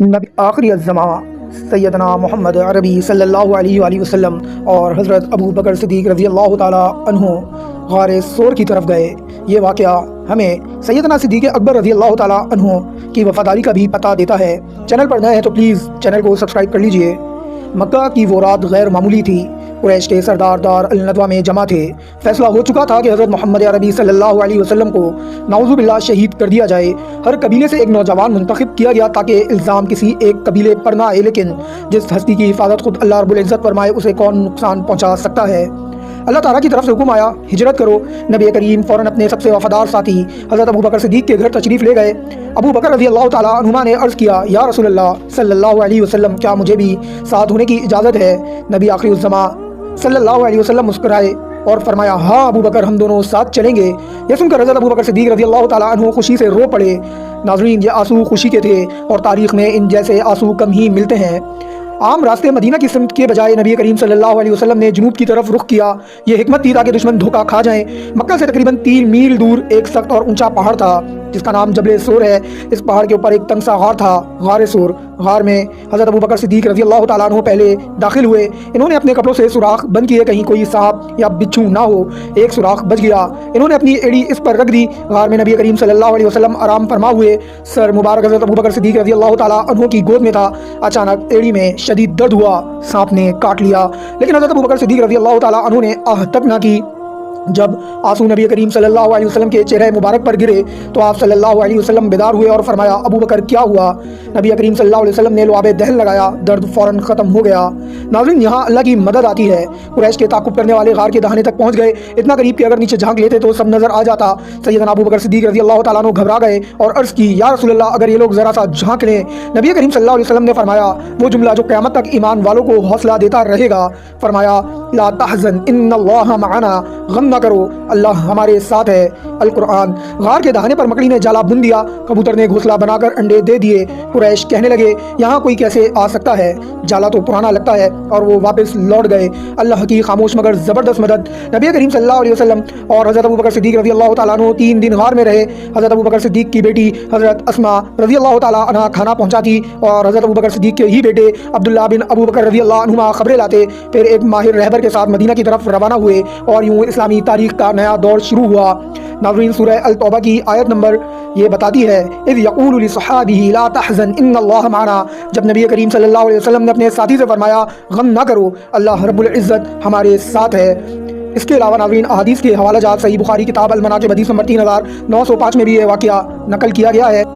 نبی آخری الزمان سیدنا محمد عربی صلی اللہ علیہ وآلہ وسلم اور حضرت ابو بکر صدیق رضی اللہ تعالیٰ عنہ غار سور کی طرف گئے۔ یہ واقعہ ہمیں سیدنا صدیق اکبر رضی اللہ تعالیٰ عنہ کی وفاداری کا بھی پتہ دیتا ہے۔ چینل پر نئے ہیں تو پلیز چینل کو سبسکرائب کر لیجئے۔ مکہ کی وہ رات غیر معمولی تھی۔ قریش کے سردار دار الندوہ میں جمع تھے۔ فیصلہ ہو چکا تھا کہ حضرت محمد عربی صلی اللہ علیہ وسلم کو نعوذ باللہ شہید کر دیا جائے۔ ہر قبیلے سے ایک نوجوان منتخب کیا گیا تاکہ الزام کسی ایک قبیلے پر نہ آئے، لیکن جس ہستی کی حفاظت خود اللہ رب العزت فرمائے اسے کون نقصان پہنچا سکتا ہے۔ اللہ تعالیٰ کی طرف سے حکم آیا، ہجرت کرو۔ نبی کریم فوراً اپنے سب سے وفادار ساتھی حضرت ابو بکر صدیق کے گھر تشریف لے گئے۔ ابو بکر رضی اللہ تعالیٰ عنہما نے عرض کیا، یا رسول اللہ صلی اللہ علیہ وسلم، کیا مجھے بھی ساتھ ہونے کی اجازت ہے؟ نبی آخری الزمان صلی اللہ علیہ وسلم مسکرائے اور فرمایا، ہاں ابو بکر، ہم دونوں ساتھ چلیں گے۔ یہ سن کر حضرت ابو بکر صدیق رضی اللہ تعالیٰ عنہ خوشی سے رو پڑے۔ ناظرین، یہ آنسو خوشی کے تھے اور تاریخ میں ان جیسے آنسو کم ہی ملتے ہیں۔ عام راستے مدینہ کی سمت کے بجائے نبی کریم صلی اللہ علیہ وسلم نے جنوب کی طرف رخ کیا۔ یہ حکمت تھی تاکہ دشمن دھوکہ کھا جائیں۔ مکہ سے تقریباً 3 میل دور ایک سخت اور اونچا پہاڑ تھا جس کا نام جبل سور ہے۔ اس پہاڑ کے اوپر ایک تنگ سا غار تھا، غار سور۔ غار میں حضرت ابو بکر صدیق رضی اللہ تعالیٰ عنہ پہلے داخل ہوئے۔ انہوں نے اپنے کپڑوں سے سوراخ بند کیے کہیں کوئی سانپ یا بچھو نہ ہو۔ ایک سوراخ بچ گیا، انہوں نے اپنی ایڑی اس پر رکھ دی۔ غار میں نبی کریم صلی اللہ علیہ وسلم آرام فرما ہوئے۔ سر مبارک حضرت ابو بکر صدیق رضی اللہ تعالیٰ عنہ کی گود میں تھا۔ اچانک ایڑی میں شدید درد ہوا، سانپ نے کاٹ لیا، لیکن حضرت ابو بکر صدیق رضی اللہ تعالیٰ عنہ نے آہ تک نہ کی۔ جب آنسو نبی کریم صلی اللہ علیہ وسلم کے چہرے مبارک پر گرے تو آپ صلی اللہ علیہ وسلم بیدار ہوئے اور فرمایا، ابو بکر کیا ہوا؟ نبی کریم صلی اللہ علیہ وسلم نے لعاب دہن لگایا، درد فوراً ختم ہو گیا۔ ناظرین، یہاں اللہ کی مدد آتی ہے۔ قریش کے تعاقب کرنے والے غار کے دہانے تک پہنچ گئے، اتنا قریب کہ اگر نیچے جھانک لیتے تو سب نظر آ جاتا۔ سیدنا ابو بکر صدیق رضی اللہ تعالیٰ عنہ گھبرا گئے اور عرض کی، یا رسول اللہ، اگر یہ لوگ ذرا سا جھانک لیں۔ نبی کریم صلی اللہ علیہ وسلم نے فرمایا وہ جملہ جو قیامت تک ایمان والوں کو حوصلہ دیتا رہے گا، فرمایا، لا تحزن ان اللہ معنا، غم نہ کرو، اللہ ہمارے ساتھ ہے۔ القرآن۔ غار کے دہانے پر مکڑی نے جالا بن دیا، کبوتر نے گھونسلہ بنا کر انڈے دے دیے۔ قریش کہنے لگے، یہاں کوئی کیسے آ سکتا ہے؟ جالا تو پرانا لگتا ہے، اور وہ واپس لوٹ گئے۔ اللہ کی خاموش مگر زبردست مدد۔ نبی کریم صلی اللہ علیہ وسلم اور حضرت ابو بکر صدیق رضی اللہ تعالیٰ عنہ 3 دن غار میں رہے۔ حضرت ابو بکر صدیق کی بیٹی حضرت اسما رضی اللہ تعالیٰ عنہ کھانا پہنچاتی اور حضرت ابو بکر صدیق کے ہی بیٹے عبداللہ بن ابو بکر رضی اللہ عنہما خبریں لاتے۔ پھر ایک ماہر رہبر کے ساتھ مدینہ کی طرف روانہ ہوئے اور یوں اسلامی تاریخ کا نیا دور شروع ہوا۔ ناظرین، سورہ التوبہ کی آیت نمبر یہ بتاتی ہے، اذ یقول لصحابہ لا تحزن ان اللہ معنا۔ جب نبی کریم صلی اللہ علیہ وسلم نے اپنے ساتھی سے فرمایا، غم نہ کرو، اللہ رب العزت ہمارے ساتھ ہے۔ اس کے علاوہ ناظرین، احادیث کے حوالہ جات صحیح بخاری کتاب المناقب حدیث نمبر 3905 میں بھی یہ واقعہ نقل کیا گیا ہے۔